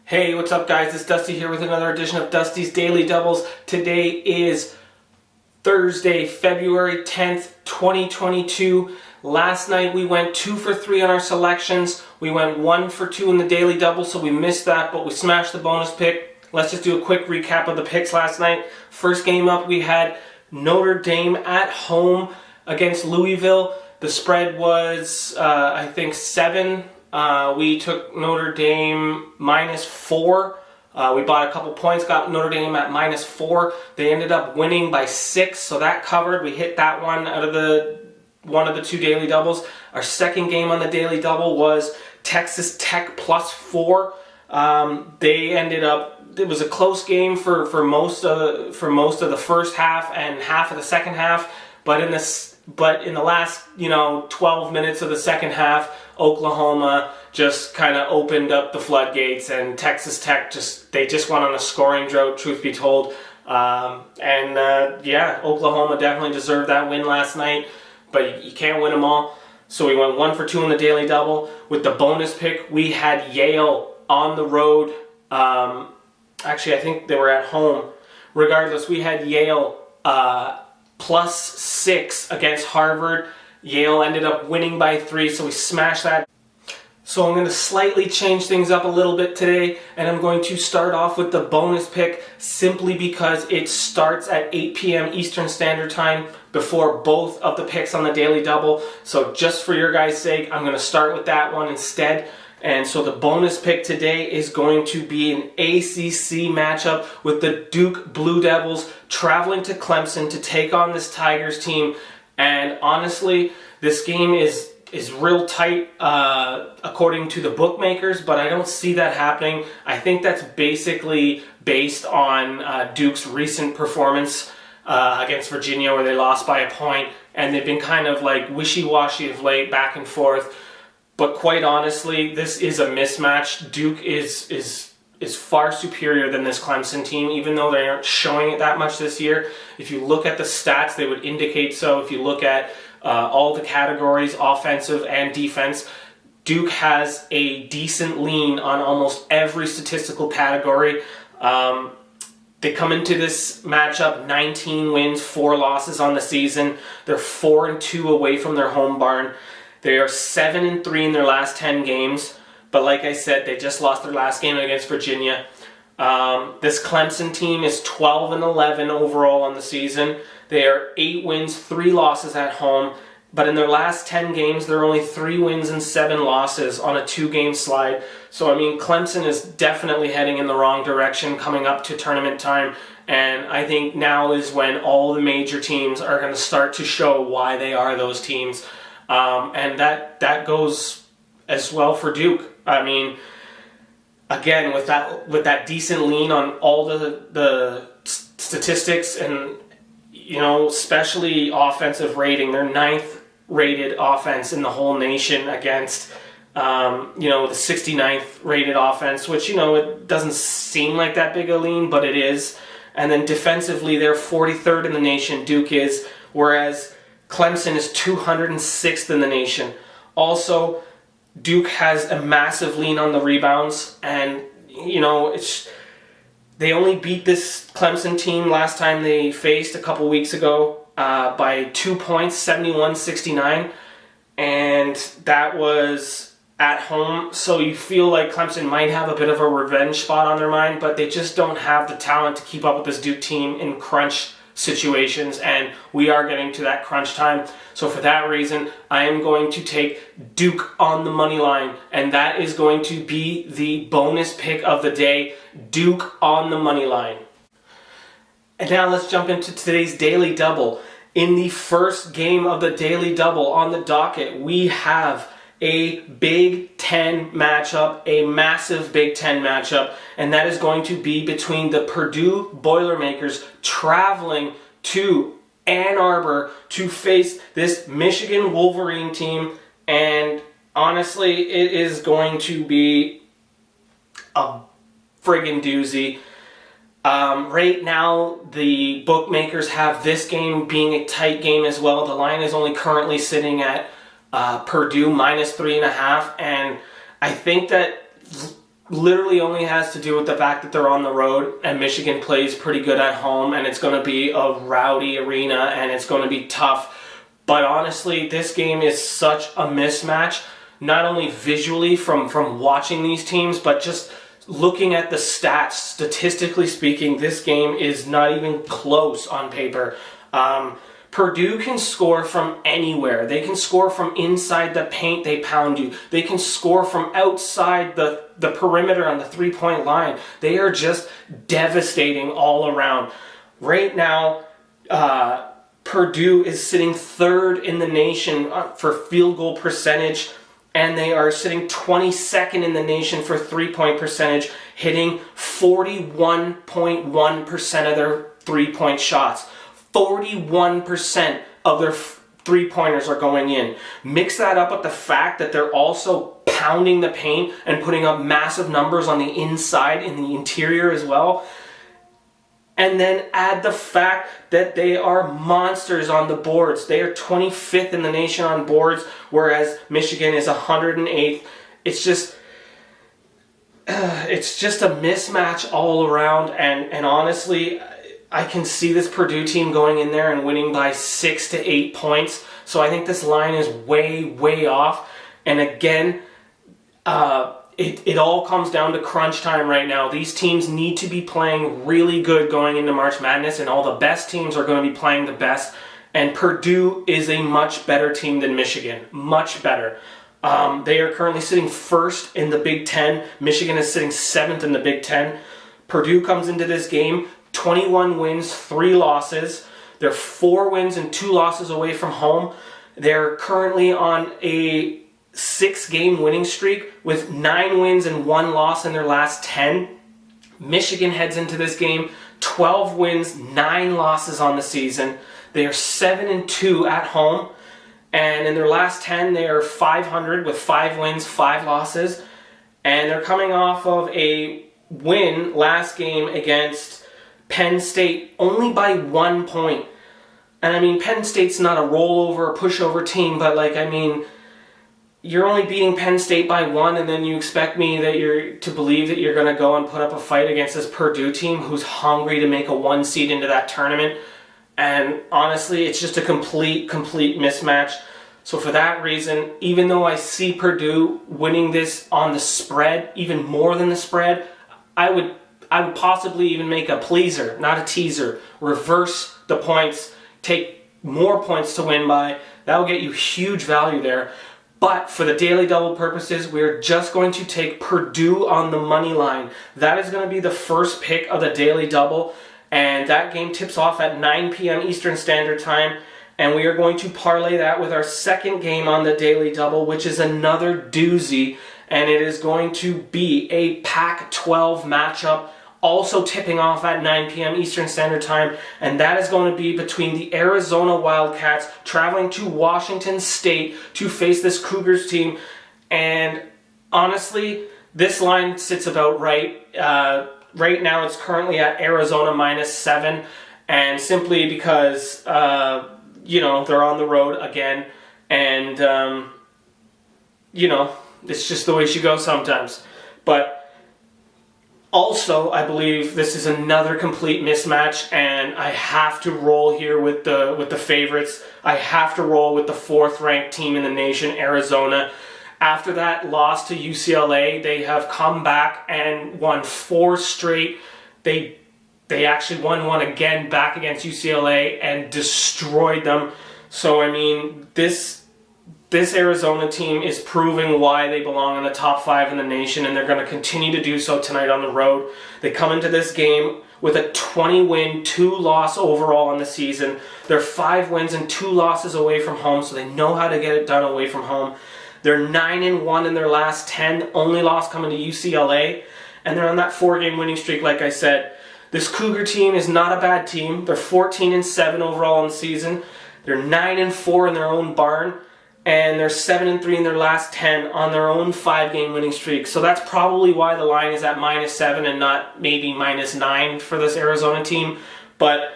Hey, what's up guys? It's Dusty here with another edition of Dusty's Daily Doubles. Today is Thursday, February 10th, 2022. Last night we went 2 for 3 on our selections. We went 1 for 2 in the Daily Double, so we missed that, but we smashed the bonus pick. Let's just do a quick recap of the picks last night. First game up, we had Notre Dame at home against Louisville. The spread was, I think, 7. We took Notre Dame -4. We bought a couple points, got Notre Dame at -4. They ended up winning by 6, so that covered. We hit that one out of one of the 2 daily doubles. Our second game on the daily double was Texas Tech +4. They ended up, it was a close game for most of the first half and half of the second half, but in the last 12 minutes of the second half, Oklahoma just kind of opened up the floodgates, and Texas Tech just went on a scoring drought, truth be told. Oklahoma definitely deserved that win last night, but you can't win them all. So we went 1 for 2 in the daily double. With the bonus pick, we had Yale on the road. Actually, I think they were at home. Regardless, we had Yale +6 against Harvard. Yale ended up winning by 3, so we smashed that. So I'm going to slightly change things up a little bit today, and I'm going to start off with the bonus pick simply because it starts at 8 p.m. Eastern Standard Time before both of the picks on the Daily Double. So just for your guys' sake, I'm going to start with that one instead. And so the bonus pick today is going to be an ACC matchup with the Duke Blue Devils traveling to Clemson to take on this Tigers team. And honestly, this game is real tight according to the bookmakers, but I don't see that happening. I think that's basically based on Duke's recent performance against Virginia, where they lost by a point, and they've been kind of like wishy-washy of late, back and forth. But quite honestly, this is a mismatch. Duke is far superior than this Clemson team, even though they aren't showing it that much this year. If you look at the stats, they would indicate so. If you look at all the categories, offensive and defense, Duke has a decent lean on almost every statistical category. They come into this matchup 19 wins, 4 losses on the season. They're 4-2 away from their home barn. They are 7-3 in their last 10 games. But like I said, they just lost their last game against Virginia. This Clemson team is 12-11 overall on the season. They are 8 wins, 3 losses at home. But in their last 10 games, they're only 3 wins and 7 losses on a 2-game slide. So, I mean, Clemson is definitely heading in the wrong direction coming up to tournament time. And I think now is when all the major teams are going to start to show why they are those teams. And that goes as well for Duke. I mean, again, with that decent lean on all the statistics and, especially offensive rating, they're 9th rated offense in the whole nation against, the 69th rated offense, which, it doesn't seem like that big a lean, but it is. And then defensively, they're 43rd in the nation, Duke is, whereas Clemson is 206th in the nation. Also, Duke has a massive lean on the rebounds, and they only beat this Clemson team last time they faced a couple weeks ago by 2 points, 71-69, and that was at home. So you feel like Clemson might have a bit of a revenge spot on their mind, but they just don't have the talent to keep up with this Duke team in crunch situations, and we are getting to that crunch time. So for that reason, I am going to take Duke on the money line, and that is going to be the bonus pick of the day, Duke on the money line. And now let's jump into today's Daily Double. In the first game of the Daily Double on the docket, we have a Big Ten matchup, a massive Big Ten matchup, and that is going to be between the Purdue Boilermakers traveling to Ann Arbor to face this Michigan Wolverine team, and honestly, it is going to be a friggin' doozy. Right now, the bookmakers have this game being a tight game as well. The line is only currently sitting at Purdue -3.5, and I think that literally only has to do with the fact that they're on the road and Michigan plays pretty good at home, and it's going to be a rowdy arena and it's going to be tough. But honestly, this game is such a mismatch, not only visually from watching these teams, but just looking at the stats. Statistically speaking, this game is not even close on paper. Purdue can score from anywhere. They can score from inside the paint, they pound you. They can score from outside the perimeter on the three-point line. They are just devastating all around. Right now, Purdue is sitting third in the nation for field goal percentage, and they are sitting 22nd in the nation for three-point percentage, hitting 41.1% of their three-point shots. 41% of their three-pointers are going in. Mix that up with the fact that they're also pounding the paint and putting up massive numbers on the inside in the interior as well. And then add the fact that they are monsters on the boards. They are 25th in the nation on boards, whereas Michigan is 108th. It's just a mismatch all around, and honestly, I can see this Purdue team going in there and winning by 6 to 8 points. So I think this line is way, way off. And again, it all comes down to crunch time right now. These teams need to be playing really good going into March Madness, and all the best teams are going to be playing the best. And Purdue is a much better team than Michigan. Much better. They are currently sitting first in the Big Ten. Michigan is sitting 7th in the Big Ten. Purdue comes into this game 21 wins, 3 losses. They're 4 wins and 2 losses away from home. They're currently on a 6-game winning streak with 9 wins and 1 loss in their last 10. Michigan heads into this game 12 wins, 9 losses on the season. They are 7-2 at home. And in their last 10, they are 500 with 5 wins, 5 losses. And they're coming off of a win last game against Penn State only by 1 point. And I mean, Penn State's not a rollover or pushover team, but you're only beating Penn State by 1, and then you expect me to believe that you're going to go and put up a fight against this Purdue team who's hungry to make a 1 seed into that tournament. And honestly, it's just a complete mismatch. So for that reason, even though I see Purdue winning this on the spread, even more than the spread, I would possibly even make a pleaser, not a teaser. Reverse the points, take more points to win by. That will get you huge value there. But for the daily double purposes, we're just going to take Purdue on the money line. That is going to be the first pick of the daily double, and that game tips off at 9 p.m. Eastern Standard Time. And we are going to parlay that with our second game on the daily double, which is another doozy, and it is going to be a Pac-12 matchup, also tipping off at 9 p.m. Eastern Standard Time, and that is going to be between the Arizona Wildcats traveling to Washington State to face this Cougars team. And honestly, this line sits about right. Right now it's currently at Arizona -7, and simply because, they're on the road again, and, it's just the way she goes sometimes. But also, I believe this is another complete mismatch, and I have to roll here with the favorites. I have to roll with the 4th-ranked team in the nation, Arizona. After that loss to UCLA, they have come back and won 4 straight. They actually won one again back against UCLA and destroyed them. So, I mean, this Arizona team is proving why they belong in the top 5 in the nation, and they're going to continue to do so tonight on the road. They come into this game with a 20-win, 2-loss overall on the season. They're 5 wins and 2 losses away from home, so they know how to get it done away from home. They're 9-1 in their last 10, only loss coming to UCLA, and they're on that 4-game winning streak, like I said. This Cougar team is not a bad team. They're 14-7 overall in the season. They're 9-4 in their own barn, and they're 7-3 in their last 10 on their own 5-game winning streak. So that's probably why the line is at -7 and not maybe -9 for this Arizona team. But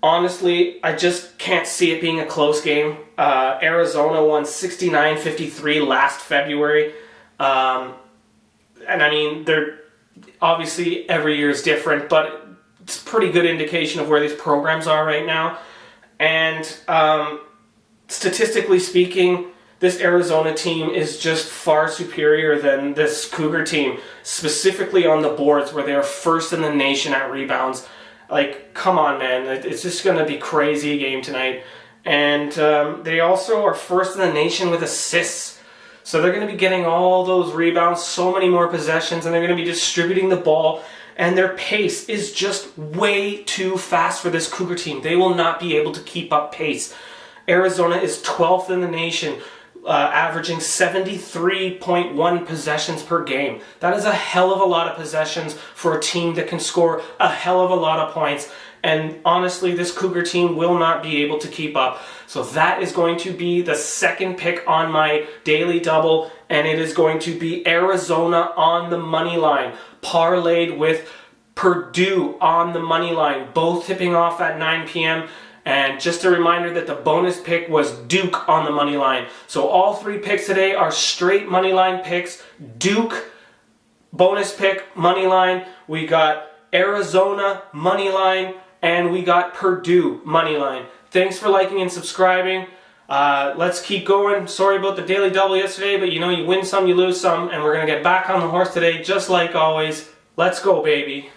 honestly, I just can't see it being a close game. Arizona won 69-53 last February. And I mean, they're obviously every year is different, but it's a pretty good indication of where these programs are right now. And statistically speaking, this Arizona team is just far superior than this Cougar team, specifically on the boards where they are first in the nation at rebounds. Like, come on, man. It's just going to be crazy game tonight. And they also are first in the nation with assists. So they're going to be getting all those rebounds, so many more possessions, and they're going to be distributing the ball. And their pace is just way too fast for this Cougar team. They will not be able to keep up pace. Arizona is 12th in the nation, averaging 73.1 possessions per game. That is a hell of a lot of possessions for a team that can score a hell of a lot of points. And honestly, this Cougar team will not be able to keep up. So that is going to be the second pick on my daily double, and it is going to be Arizona on the money line, parlayed with Purdue on the money line, both tipping off at 9 p.m. And just a reminder that the bonus pick was Duke on the money line. So all three picks today are straight money line picks. Duke, bonus pick, money line. We got Arizona, money line. And we got Purdue, money line. Thanks for liking and subscribing. Let's keep going. Sorry about the daily double yesterday, but you know, you win some, you lose some. And we're going to get back on the horse today, just like always. Let's go, baby.